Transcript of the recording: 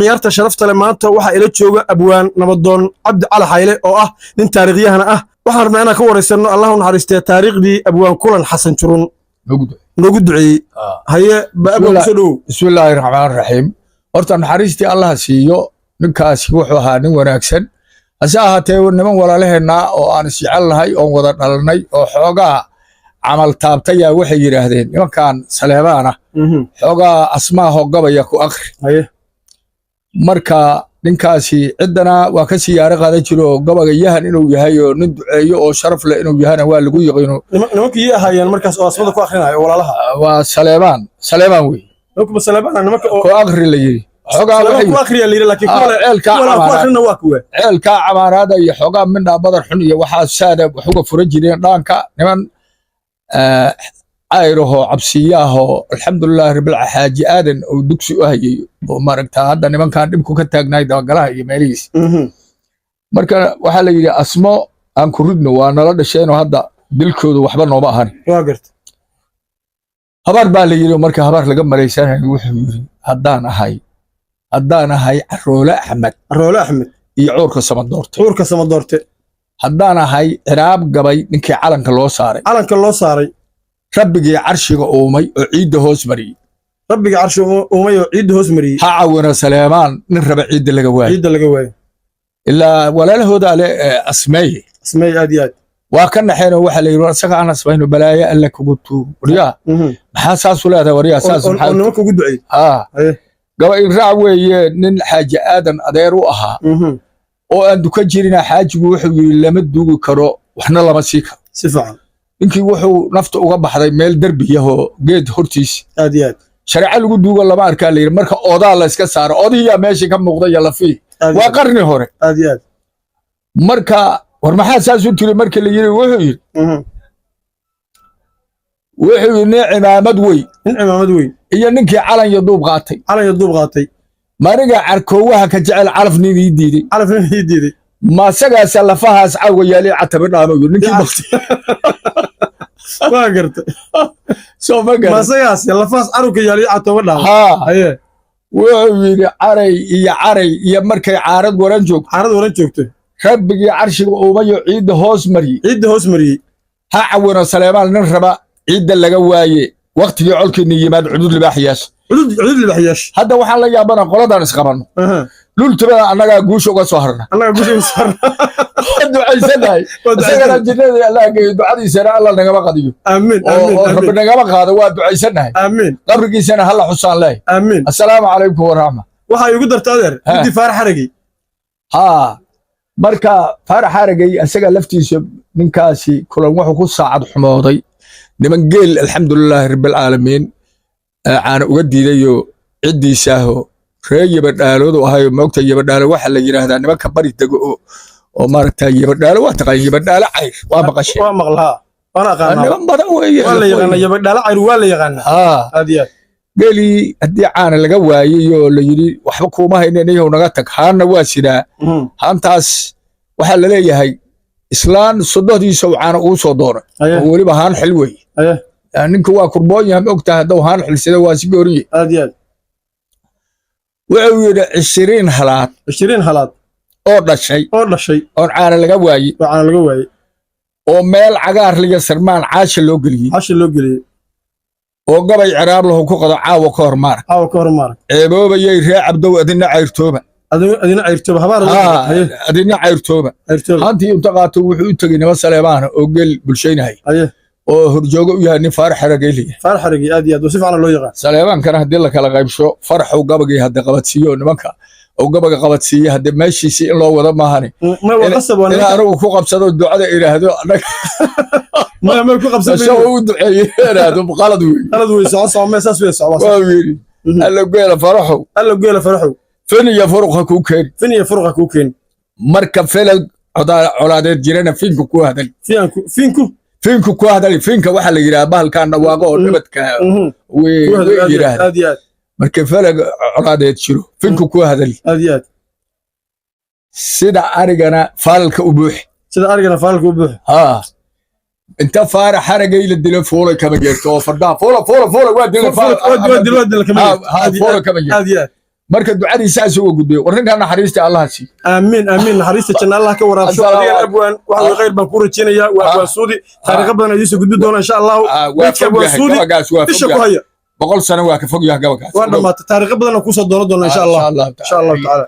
عيارته شرفت لما أنت واحد إلى تشوج أبوان نبضون عبد على حيله أو من تاريخيها أنا وحنا معنا كور يسنو الله نحرسته تاريخ دي أبوان كلن حسن شرون نقول عي هي بسم الله الرحمن الرحيم horta naxariistii Allah siiyo ninkaasi wuxuu ahaa nin wanaagsan asaahate niman walaalaheena oo aan isjecel lahay oo wada dhalanay oo xoogaa camal taabtay waxay yiraahdeen nimankan Saleebaana xoogaa asmaa hogabaya ku akhri marka ninkaasi cidana waa ka siyaaro qaadan jiro gabaga yahan inuu yahay oo nin duceeyo oo sharaf leh inuu yahay waa lagu yaqaano nimankii ahaayeen markaas oo asmada ku akhrinayo walaalaha waa Saleebaan wey لكم السلام أنا مك كو أغري لي حقا كو أغري لي لكن عيل كا عمار هذا يحقا منا بدر حنية وحاس سادة وحقا فرنجين دانكا نمان عايره عبسياه الحمد لله رب الحاج آدن ودكسي أهي وماركتا هذا نمان كان نبكو كتاقناي دواقلاه يماليس مركا وحالا يلي أسماء أنكو ردنو وانا لدى شينو هذا دلكو وحبا نوباهاني واقرت habar baa la yiri marka habar laga mareysanayo wuxuu yiri haddaan ahay Roole Axmed iyo Cuurka Samadoorte haddaan ahay Ciraab Gabay ninkii calanka loo saaray rabbigii carshiga uumay oo ciidda hoos mariyay ha caawina Saleemaan nin raba ciidda laga waayo ilaa walaalahooda ale asmeey aad وكان حين واحد يقول سكع أنا سبحانه بلايا قال لك قلت وريا حاسس ولا هذا وريا أساس أنا ما كنت بعيد قبل رعوي نن حاجة آدم أديروها وأن دكجرنا حاجة وحول لما تدوق كرو وإحنا لا مسيكا سفعا يمكن وحول نفط وقبح هذا ميل دربي يهو جيد هرتيس أديات شرع له دوق الله ما أركان لي مركا أوضاع الله إسكسار أوضاع ماشي كم مقضي يلا فيه وقرني هوري أديات مركا ورمحا ساسو تري مركا اللي يري وحوي عمامد وي إيا ننكي علن يدوب غاطي ما رجع عركوها كجعل عرفني يديدي ما سقى سلفها سعوي يالي عتبنا أنا ننكي بختي ما قرت سو ما قرت ما سقى سلفها سعوي يالي عتبنا ها وحوي عري يا مركي عارض ورنجوك ربي عرشي ومايو عيد هوس مري ها عونا سليمان نربا عيد اللي قواي وقت يعلك اني يماد عدود البحياش هذا وحال لا يابانا قولدان اسقبن لول تبا انغا غوشو غا سوهرنا دعايسناي اسغنا جنده الله دعادي سرا الله نغا قديو امين رب نغا قادو وا دعايسناي امين قبركيسنا هلا حسان له امين السلام عليكم ورحمه waxa igu dartaadeer intii faar xaragay marka faar xaragay asaga laftiisa ninkaasi kulan wuxuu ku saacad xumooday niman geel alxamdulillah rabbil alamin aan uga diidayo cidiisaaho reeyaba dhaaloodu ahayo moogta yaba dhaalo waxa la yiraahdaa nimanka bari tago oo maaragtay yaba dhaalo waa taqaan yaba dhaalo cayr waa maqashay waa maqlaa wana qaana niman badan weeye waa la yaqaan yaba dhaalo cayr waa la yaqaan aadiya geeli hadii aan laga waayiyo la yiri waxba kuma hayneenayo naga tag haana waa sidaa hantaas waxa la leeyahay islaan sododiisa waana uu soo doonay oo waliba haan xil way ninka waa kurboon yahay ogtaa hadda haan xilsada waa si gooriye aad wuxuu yiri 20 halaad oo dhashay oo caana laga waayay oo meel cagaar liga sarmaan caasha loo galiyay oo gabay ciraab lahu ku qado caawa ka hormaar eeboobayay ree cabdow adina cayrtooba adina cayrtooba hantii inta qaato wuxuu u tagay nima Saleemaan oo gel bulshaynahay oo horjoogo u yahay nin faar xaragay aad iyo aad si fiican loo yaqaan Saleemaan kana hadii la kala qaybsho farxu gabagay hadda qabadsiyo nimanka oo gabaga qabadsiyo hadda meeshiisi in loo wada maahane ma qasab wana anigu ku qabsado ducada ilaahdo ما يكون قبضة شو دعي هذا غلط صعب ما أساس ويا صعب قال له فرحوا فين يفرقك كوكين مركب فيل علاده جيرنا فينكو كو هذا فينكو كو هذا فينك waxa la yiraahdaa halkaan dhawaaqo oo nabadka way markay feel caladeed jiro finku ku hadal aad sida arigana faalka u buux انت فار حرقي للدل فوله كما جرت فدا فوله وادل كما marka ducadiisa soo gudbiyo warinka naxariista Allah si amiin amiin naxariista janna Allah ka waraabsho adiga abwaan waxa khayr baan ku rajeenayaa waa abwaan suudi taariikh badan ay soo gudbi doona insha Allah waa abwaan suudi isha ku haya 100 sano waa ka fog yahay gabadhaas waa dhamaatay taariikh badan ku soo doona insha Allah ta'ala